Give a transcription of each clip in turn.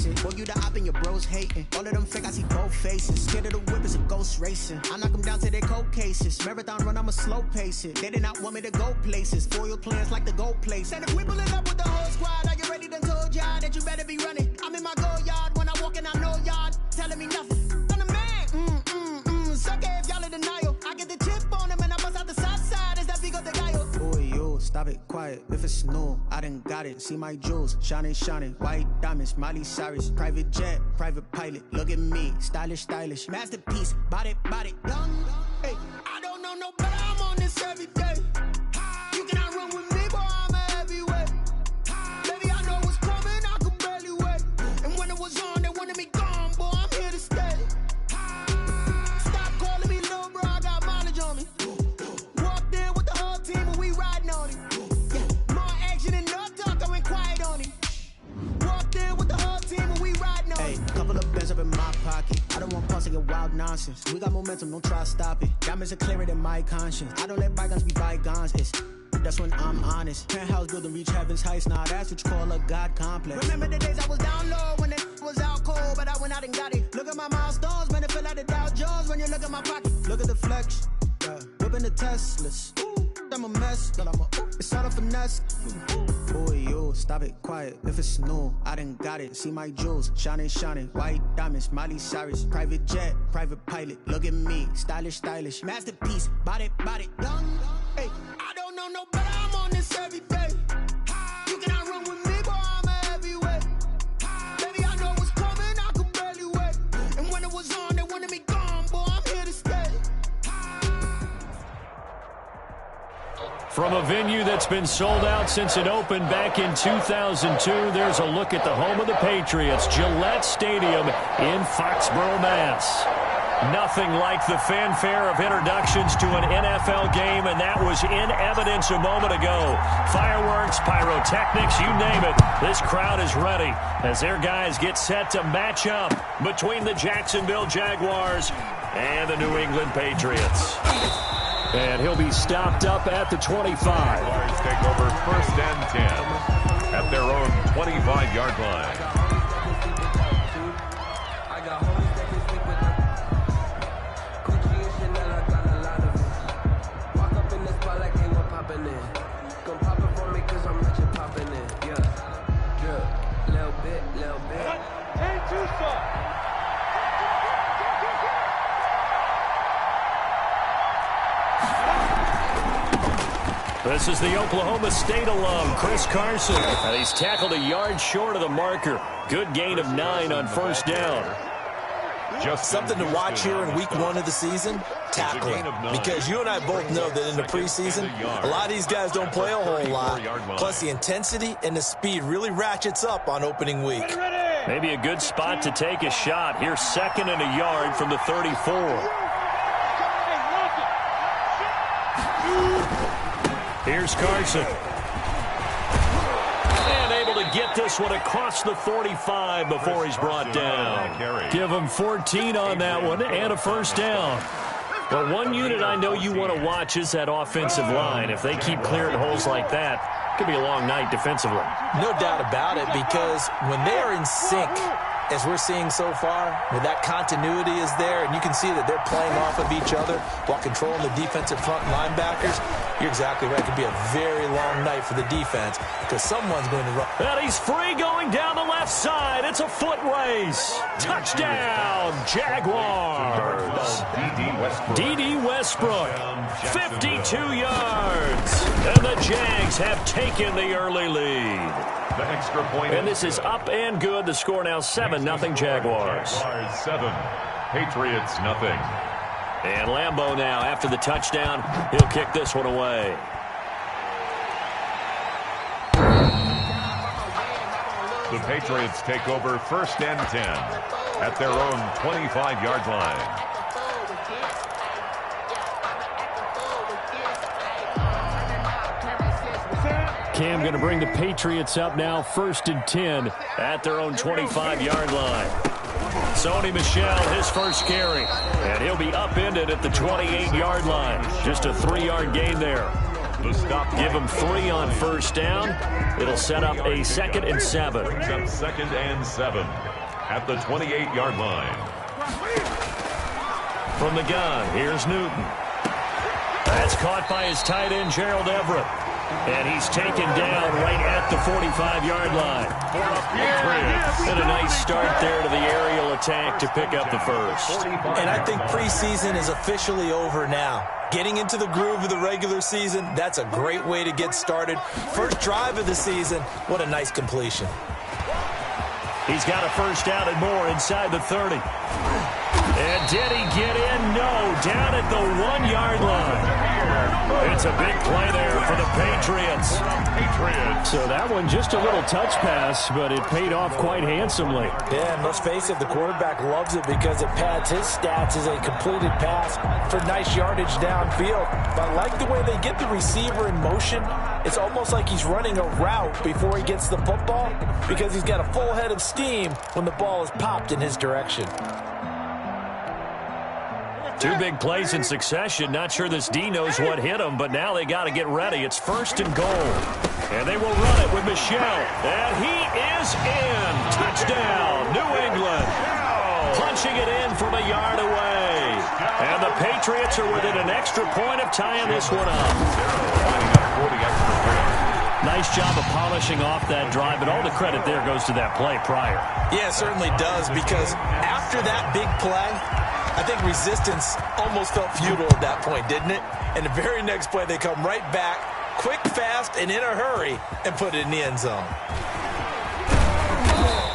it. Boy, you the op and your bros hating. All of them fake, I see both faces. Scared of the whip, it's a ghost racing. I knock them down to their cold cases. Marathon run, I'ma slow pace it. They did not want me to go places. Foil plans like the gold place. And if we pulling up with the whole squad, are you ready? Done told y'all that you better be running. I'm in my go yard. When I walk in, I know y'all telling me nothing. I'm the man. Suck it if y'all in denial. I get the chip on them and I bust out the south side. Is that Vigo the guy? Boy, yo, stop it, quiet. If it's new, I done got it. See my jewels, shining, white diamonds, Miley Cyrus, private jet, private pilot. Look at me, stylish, masterpiece, body, young. Hey, I don't know no better. I'm on this every day. You cannot run with me, boy. I'm a heavyweight. Baby, I know what's coming. I could barely wait. And when it was on, they wanted me gone, boy. I'm here to stay. Stop calling me little bro. I got mileage on me. Walked in with the whole team and we riding on it. More action and no talk. I went quiet on it. Walked in with the whole team and we riding on it. Hey, couple of bands up in my pocket. I don't want pause to get wild nonsense. We got momentum, don't try to stop it. Diamonds are clearer than my conscience. I don't let bygones be bygones. That's when I'm honest. Penthouse building reach heaven's heights. Nah, that's what you call a God complex. Remember the days I was down low when it was out cold, but I went out and got it. Look at my milestones, man, it feel like the Dow Jones when you look at my pocket. Look at the flex, yeah. Whipping the Teslas. I'm a mess, but it's all a finesse. Boy, yo, stop it, quiet. If it's new, I done got it. See my jewels, shining, white diamonds, Miley Cyrus, private jet, private pilot. Look at me, stylish, masterpiece, body, young. Hey, I don't know no better. I'm on this every day. You cannot run with me, boy. I'm a heavyweight. Baby, I know what's coming. I could barely wait. And when it was on, they wanted me gone, boy. I'm here to stay. From a venue that's been sold out since it opened back in 2002, there's a look at the home of the Patriots, Gillette Stadium in Foxborough, Mass. Nothing like the fanfare of introductions to an NFL game, and that was in evidence a moment ago. Fireworks, pyrotechnics, you name it. This crowd is ready as their guys get set to match up between the Jacksonville Jaguars and the New England Patriots. And he'll be stopped up at the 25. Jaguars take over 1st and 10 at their own 25-yard line. This is the Oklahoma State alum, Chris Carson. And he's tackled a yard short of the marker. Good gain of 9 on 1st down. Just something to watch here in week 1 of the season, tackling. Because you and I both know that in the preseason, a lot of these guys don't play a whole lot. Plus the intensity and the speed really ratchets up on opening week. Maybe a good spot to take a shot. Here's 2nd and a yard from the 34. Here's Carson. And able to get this one across the 45 before he's brought down. Give him 14 on that one and a 1st down. But one unit I know you want to watch is that offensive line. If they keep clearing holes like that, it could be a long night defensively. No doubt about it, because when they are in sync, as we're seeing so far, when that continuity is there, and you can see that they're playing off of each other while controlling the defensive front linebackers, you're exactly right. It could be a very long night for the defense because someone's going to run. And he's free going down the left side. It's a foot race. Touchdown, Jaguars. D.D. Westbrook, 52 yards. And the Jags have taken the early lead. The extra point. And this is up and good. The score now 7-0 Jaguars. 7. Patriots nothing. And Lambeau now after the touchdown. He'll kick this one away. The Patriots take over 1st and 10 at their own 25-yard line. Cam going to bring the Patriots up now 1st and 10 at their own 25-yard line. Sony Michel, his first carry, and he'll be upended at the 28-yard line. Just a 3-yard gain there. The stop. Give him 3 on first down. It'll set up a 2nd and 7. Brings up 2nd and 7 at the 28-yard line. From the gun, here's Newton. That's caught by his tight end, Gerald Everett. And he's taken down right at the 45-yard line. And a nice start there to the aerial attack to pick up the first. And I think preseason is officially over now. Getting into the groove of the regular season, that's a great way to get started. First drive of the season, what a nice completion. He's got a first down and more inside the 30. And did he get in? No, down at the 1-yard line. It's a big play there for the Patriots. So that one just a little touch pass, but it paid off quite handsomely. Yeah, and let's face it, the quarterback loves it because it pads his stats as a completed pass for nice yardage downfield. But I like the way they get the receiver in motion. It's almost like he's running a route before he gets the football because he's got a full head of steam when the ball is popped in his direction. 2 big plays in succession. Not sure this D knows what hit him, but now they got to get ready. It's 1st and goal. And they will run it with Michel. And he is in. Touchdown, New England. Punching it in from a yard away. And the Patriots are within an extra point of tying this one up. Nice job of polishing off that drive, but all the credit there goes to that play prior. Yeah, it certainly does, because after that big play, I think resistance almost felt futile at that point, didn't it? And the very next play, they come right back, quick, fast, and in a hurry, and put it in the end zone.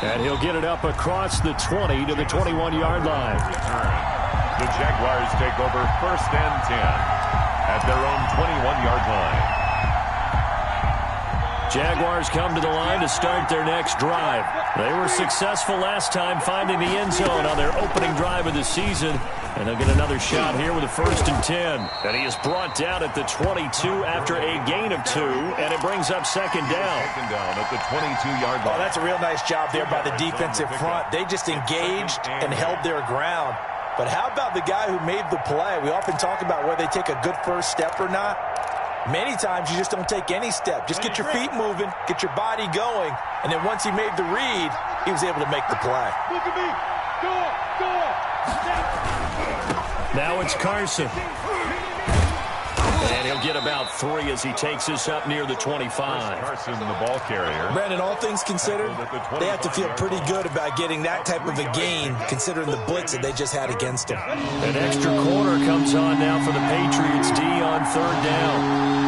And he'll get it up across the 20 to the 21-yard line. The Jaguars take over 1st and 10 at their own 21-yard line. Jaguars come to the line to start their next drive. They were successful last time finding the end zone on their opening drive of the season. And they'll get another shot here with a 1st and 10. And he is brought down at the 22 after a gain of 2. And it brings up 2nd down. 2nd down at the 22-yard line. Oh, that's a real nice job there by the defensive front. They just engaged and held their ground. But how about the guy who made the play? We often talk about whether they take a good first step or not. Many times you just don't take any step. Just get your feet moving, get your body going, and then once he made the read, he was able to make the play. Now it's Carson. And he'll get about 3 as he takes this up near the 25. Carson, the ball carrier. Brandon, all things considered, they have to feel pretty good about getting that type of a gain, considering the blitz that they just had against them. An extra corner comes on now for the Patriots D on 3rd down.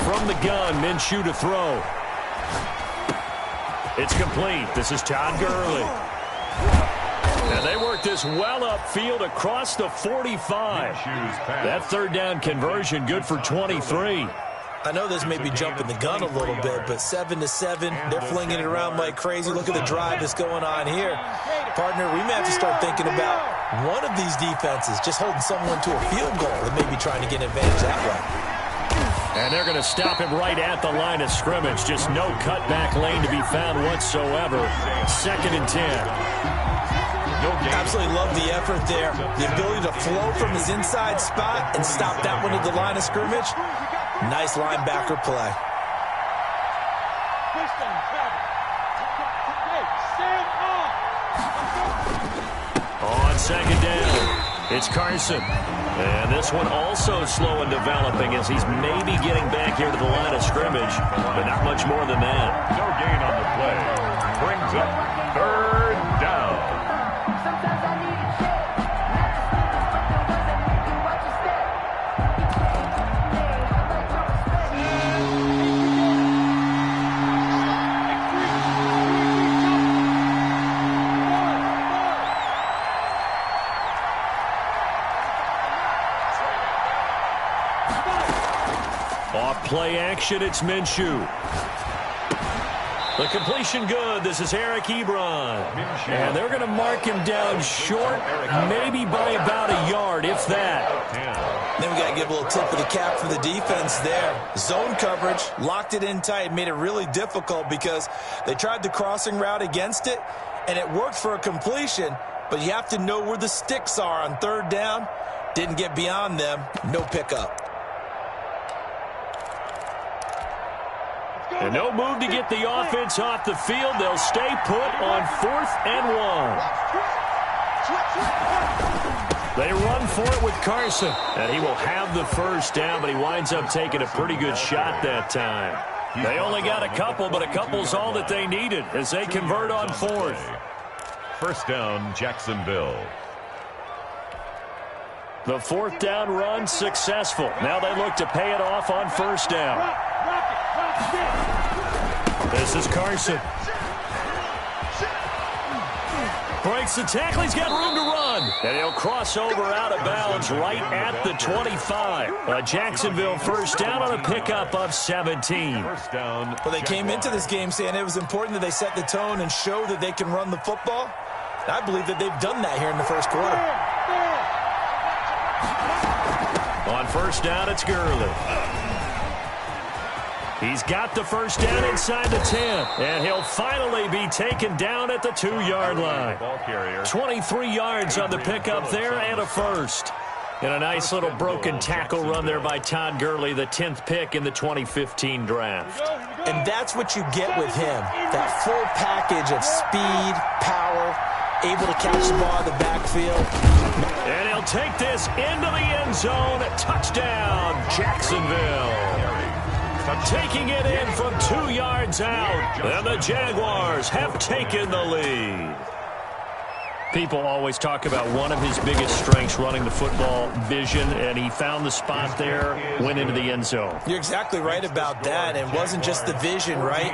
From the gun, Minshew to throw. It's complete. This is Todd Gurley. And they work this well upfield across the 45. That 3rd down conversion good for 23. I know this may be jumping the gun a little bit, but 7-7, they're flinging it around like crazy. Look at the drive that's going on here. Partner, we may have to start thinking about one of these defenses just holding someone to a field goal and maybe trying to get an advantage that way. And they're going to stop him right at the line of scrimmage. Just no cutback lane to be found whatsoever. 2nd and 10. Absolutely love the effort there. The ability to flow from his inside spot and stop that one at the line of scrimmage. Nice linebacker play. On 2nd down, it's Carson. And this one also slow in developing as he's maybe getting back here to the line of scrimmage, but not much more than that. No gain on the play. Brings up 3rd down. Play action, it's Minshew. The completion good. This is Eric Ebron. And they're going to mark him down short, maybe by about a yard, if that. Then we got to give a little tip of the cap for the defense there. Zone coverage, locked it in tight, made it really difficult because they tried the crossing route against it, and it worked for a completion, but you have to know where the sticks are on third down. Didn't get beyond them, no pickup. And no move to get the offense off the field. They'll stay put on 4th and 1. They run for it with Carson. And he will have the first down, but he winds up taking a pretty good shot that time. They only got a couple, but a couple's all that they needed as they convert on 4th. First down, Jacksonville. The 4th down run successful. Now they look to pay it off on first down. This is Carson. Breaks the tackle. He's got room to run. And he'll cross over out of bounds right at the 25. A Jacksonville first down on a pickup of 17. First down. Well, they came into this game saying it was important that they set the tone and show that they can run the football. I believe that they've done that here in the first quarter. On first down, it's Gurley. He's got the first down inside the 10, and he'll finally be taken down at the 2-yard line. 23 yards on the pickup there and a first. And a nice little broken tackle run there by Todd Gurley, the 10th pick in the 2015 draft. And that's what you get with him, that full package of speed, power, able to catch the ball in the backfield. And he'll take this into the end zone. Touchdown, Jacksonville. Taking it in from 2 yards out. And the Jaguars have taken the lead. People always talk about one of his biggest strengths, running the football, vision, and he found the spot there, went into the end zone. You're exactly right about that. And it wasn't just the vision, right?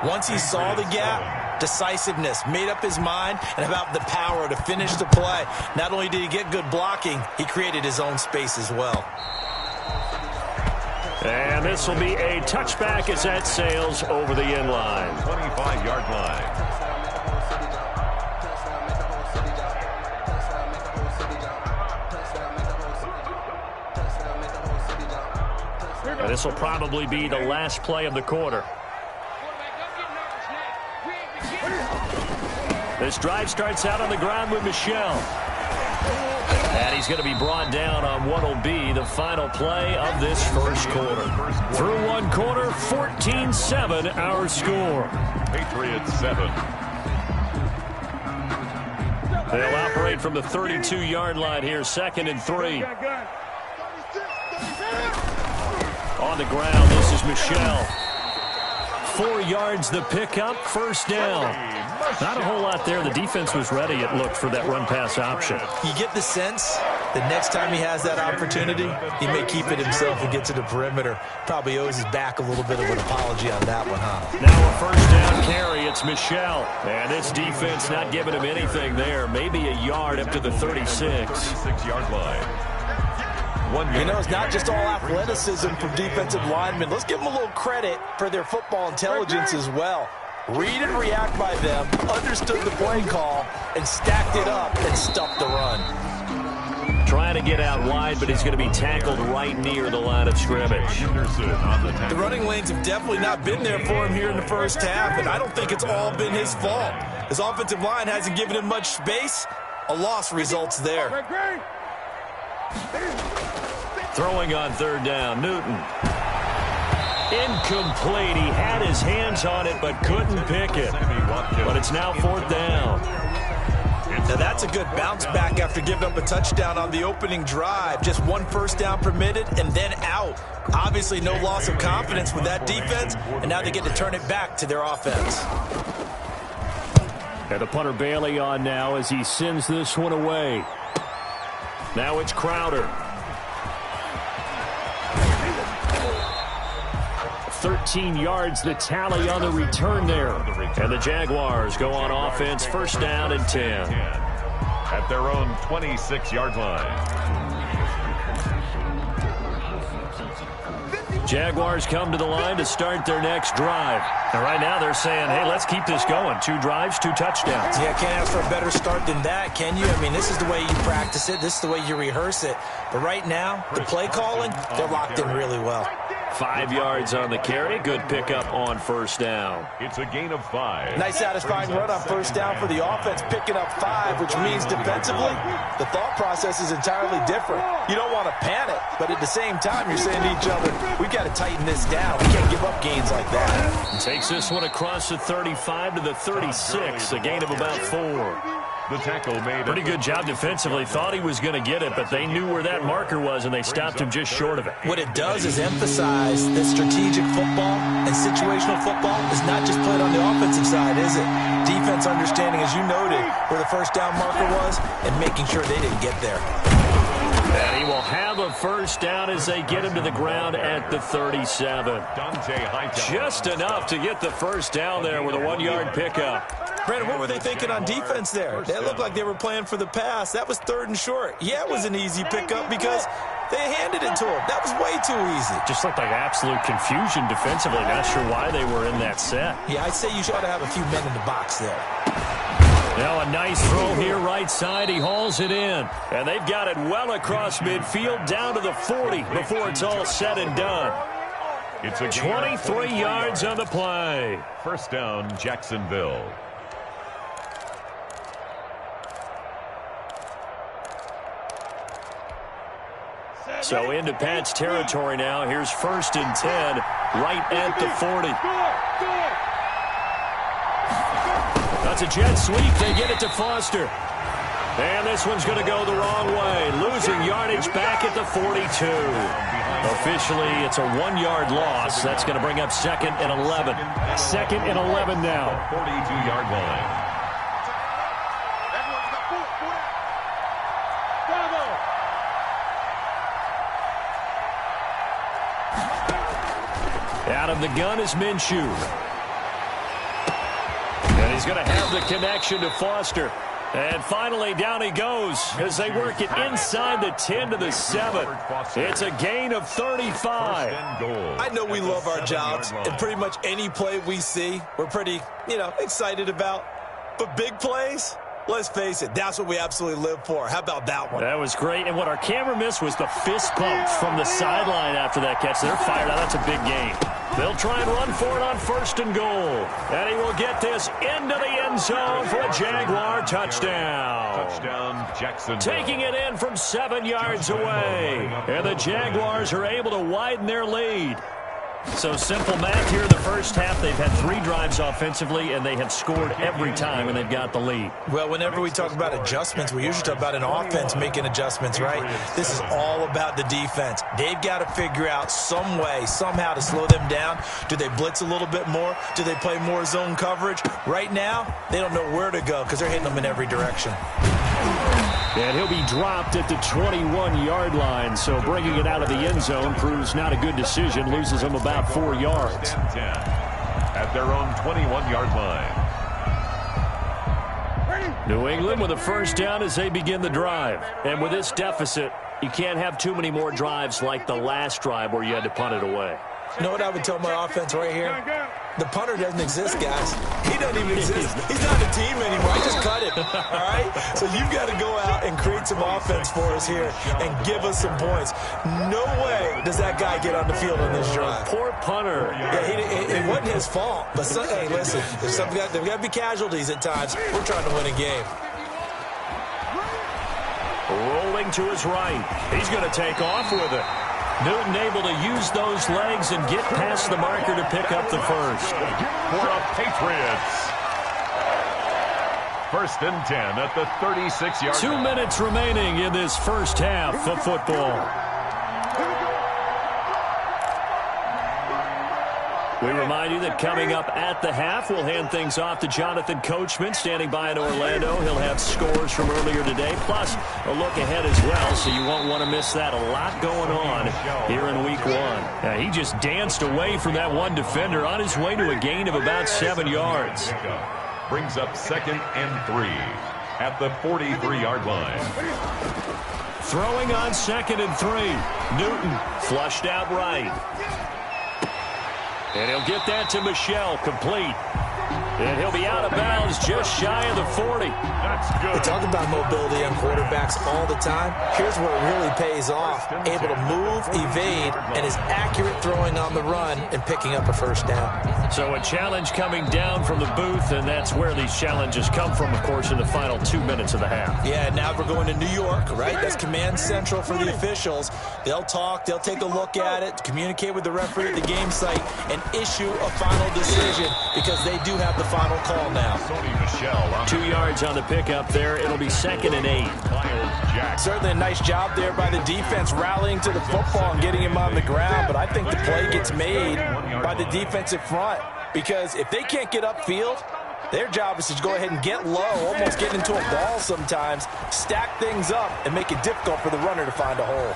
Once he saw the gap, decisiveness, made up his mind, and about the power to finish the play. Not only did he get good blocking, he created his own space as well. And this will be a touchback as that sails over the end line. 25-yard line. And this will probably be the last play of the quarter. This drive starts out on the ground with Michel. And he's going to be brought down on what will be the final play of this first quarter. Through one quarter, 14-7 our score. Patriots 7. They'll operate from the 32-yard line here, 2nd and 3. On the ground, this is Michel. 4 yards the pickup, first down. Not a whole lot there. The defense was ready, it looked, for that run-pass option. You get the sense that next time he has that opportunity, he may keep it himself and get to the perimeter. Probably owes his back a little bit of an apology on that one, huh? Now a first down carry. It's Michel. And this defense not giving him anything there. Maybe a yard up to the 36. 36-yard line. You know, it's not just all athleticism from defensive linemen. Let's give them a little credit for their football intelligence as well. Read and react by them, understood the play call, and stacked it up and stuffed the run. Trying to get out wide, but he's going to be tackled right near the line of scrimmage. The running lanes have definitely not been there for him here in the first half, and I don't think it's all been his fault. His offensive line hasn't given him much space. A loss results there. Throwing on third down, Newton. Incomplete. He had his hands on it but couldn't pick it. But it's now 4th down. Now that's a good bounce back after giving up a touchdown on the opening drive. Just one first down permitted and then out. Obviously no loss of confidence with that defense, and now they get to turn it back to their offense. And the punter Bailey on now as he sends this one away. Now it's Crowder. 13 yards the tally on the return there. And the Jaguars go on offense, first down and 10. At their own 26-yard line. Jaguars come to the line to start their next drive. And right now they're saying, hey, let's keep this going. 2 drives, 2 touchdowns. Yeah, can't ask for a better start than that, can you? I mean, this is the way you practice it. This is the way you rehearse it. But right now, the play calling, they're locked in really well. 5 yards on the carry. Good pickup on first down. It's a gain of 5. Nice satisfying run on first down for the offense, picking up 5, which means defensively, the thought process is entirely different. You don't want to panic, but at the same time, you're saying to each other, we've got to tighten this down. We can't give up gains like that. Takes this one across the 35 to the 36, a gain of about 4. The tackle made. Pretty good job defensively. Thought he was going to get it, but they knew where that marker was, and they stopped him just short of it. What it does is emphasize that strategic football and situational football is not just played on the offensive side, is it? Defense understanding, as you noted, where the first down marker was and making sure they didn't get there. And he will have a first down as they get him to the ground at the 37. Just enough to get the first down there with a 1-yard pickup. Brandon, what were they thinking on defense there? They looked like they were playing for the pass. That was 3rd and short. Yeah, it was an easy pickup because they handed it to him. That was way too easy. Just looked like absolute confusion defensively. Not sure why they were in that set. Yeah, I'd say you ought to have a few men in the box there. Now a nice throw here right side. He hauls it in. And they've got it well across midfield down to the 40 before it's all said and done. It's a 23 yards on the play. First down, Jacksonville. So into Pat's territory now. Here's 1st and 10 right at the 40. That's a jet sweep. They get it to Foster. And this one's going to go the wrong way. Losing yardage back at the 42. Officially, it's a 1-yard loss. That's going to bring up 2nd and 11. 2nd and 11 now. 42-yard line. Out of the gun is Minshew. And he's going to have the connection to Foster. And finally, down he goes as they work it inside the 10 to the 7. It's a gain of 35. I know we love our jobs, and pretty much any play we see, we're pretty, excited about. But big plays, let's face it, that's what we absolutely live for. How about that one? That was great. And what our camera missed was the fist pump from the sideline after that catch. They're fired out. That's a big gain. They'll try and run for it on 1st and goal. And he will get this into the end zone for a Jaguar touchdown. Touchdown, Jacksonville. Taking it in from 7 yards away. And the Jaguars are able to widen their lead. So simple math here in the first half. They've had 3 drives offensively, and they have scored every time, and they've got the lead. Well, whenever we talk about adjustments, we usually talk about an offense making adjustments, right? This is all about the defense. They've got to figure out some way, somehow to slow them down. Do they blitz a little bit more? Do they play more zone coverage? Right now, they don't know where to go because they're hitting them in every direction. And he'll be dropped at the 21-yard line, so bringing it out of the end zone proves not a good decision, loses him about 4 yards. 10 at their own 21-yard line. New England with a first down as they begin the drive. And with this deficit, you can't have too many more drives like the last drive where you had to punt it away. You know what I would tell my offense right here? The punter doesn't exist, guys. He doesn't even exist. He's not a team anymore. I just cut him, all right? So you've got to go out and create some offense for us here and give us some points. No way does that guy get on the field on this drive. Poor punter. Yeah, it wasn't his fault. But, hey, listen, there's got to be casualties at times. We're trying to win a game. Rolling to his right. He's going to take off with it. Newton able to use those legs and get past the marker to pick up the first. For the Patriots. 1st and 10 at the 36-yard line. 2 minutes remaining in this first half of football. We remind you that coming up at the half, we'll hand things off to Jonathan Coachman, standing by in Orlando. He'll have scores from earlier today, plus a look ahead as well, so you won't want to miss that. A lot going on here in Week 1. He just danced away from that one defender on his way to a gain of about 7 yards. Brings up 2nd and 3 at the 43-yard line. Throwing on 2nd and 3. Newton flushed out right. And he'll get that to Michel, complete. And he'll be out of bounds just shy of the 40. That's good. We talk about mobility on quarterbacks all the time. Here's where it really pays off. Able to move, evade, and is accurate throwing on the run and picking up a first down. So a challenge coming down from the booth, and that's where these challenges come from, of course, in the final 2 minutes of the half. Yeah, now we're going to New York, right? That's command central for the officials. They'll talk, they'll take a look at it, communicate with the referee at the game site, and issue a final decision because they do have the final call now. 2 yards on the pickup there. It'll be 2nd and 8. Certainly a nice job there by the defense rallying to the football and getting him on the ground, but I think the play gets made by the defensive front because if they can't get upfield, their job is to go ahead and get low, almost get into a ball sometimes, stack things up, and make it difficult for the runner to find a hole.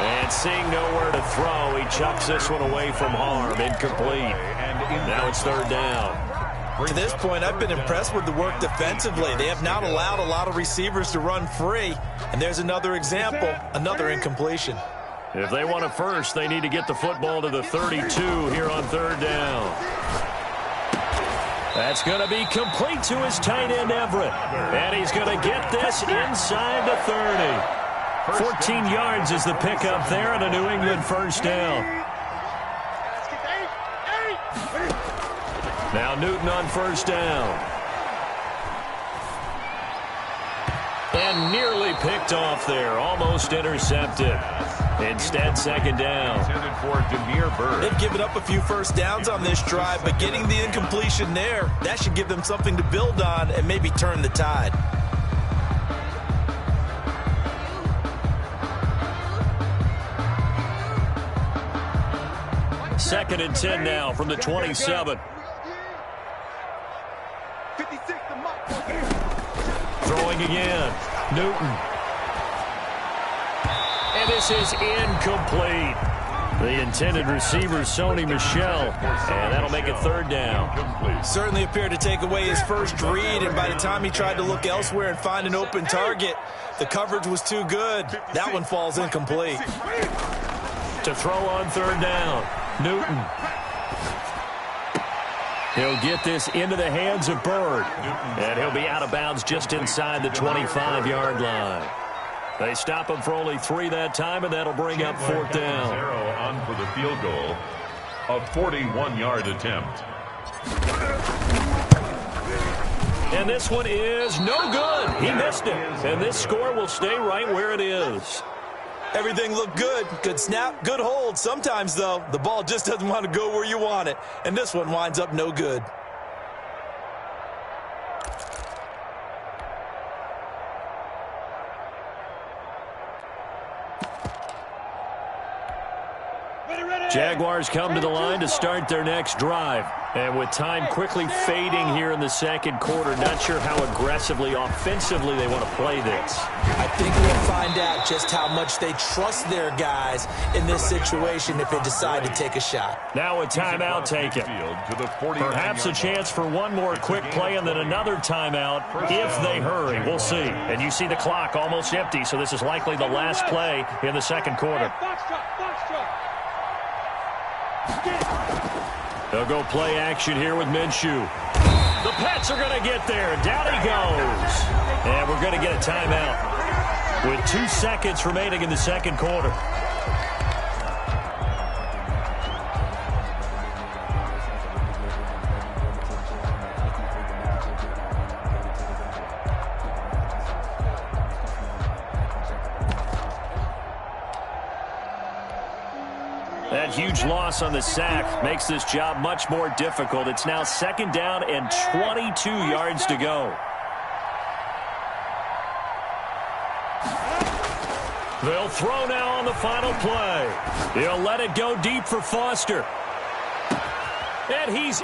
And seeing nowhere to throw, he chucks this one away from harm. Incomplete. Now it's 3rd down. To this point, I've been impressed with the work defensively. They have not allowed a lot of receivers to run free. And there's another example, another incompletion. If they want a first, they need to get the football to the 32 here on 3rd down. That's going to be complete to his tight end, Everett. And he's going to get this inside the 30. 14 yards is the pickup there and a New England first down. Now Newton on first down. And nearly picked off there. Almost intercepted. Instead, 2nd down. They've given up a few first downs on this drive, but getting the incompletion there, that should give them something to build on and maybe turn the tide. Second and 10 now from the 27. Throwing again. Newton. And this is incomplete. The intended receiver, Sony Michel. And that'll make it 3rd down. Certainly appeared to take away his first read, and by the time he tried to look elsewhere and find an open target, the coverage was too good. That one falls incomplete. To throw on 3rd down. Newton. He'll get this into the hands of Bird. And he'll be out of bounds just inside the 25-yard line. They stop him for only 3 that time, and that'll bring up 4th down. On for the field goal. A 41-yard attempt. And this one is no good. He missed it. And this score will stay right where it is. Everything looked good. Good snap, good hold. Sometimes, though, the ball just doesn't want to go where you want it. And this one winds up no good. Jaguars come to the line to start their next drive. And with time quickly fading here in the 2nd quarter, not sure how aggressively, offensively they want to play this. I think we'll find out just how much they trust their guys in this situation if they decide to take a shot. Now a timeout taken. Perhaps a chance for one more quick play and then another timeout if they hurry. We'll see. And you see the clock almost empty, so this is likely the last play in the 2nd quarter. They'll go play action here with Minshew. The Pets are going to get there. Down he goes. And we're going to get a timeout with 2 seconds remaining in the 2nd quarter. That huge loss on the sack makes this job much more difficult. It's now 2nd down and 22 yards to go. They'll throw now on the final play. He'll let it go deep for Foster. And he's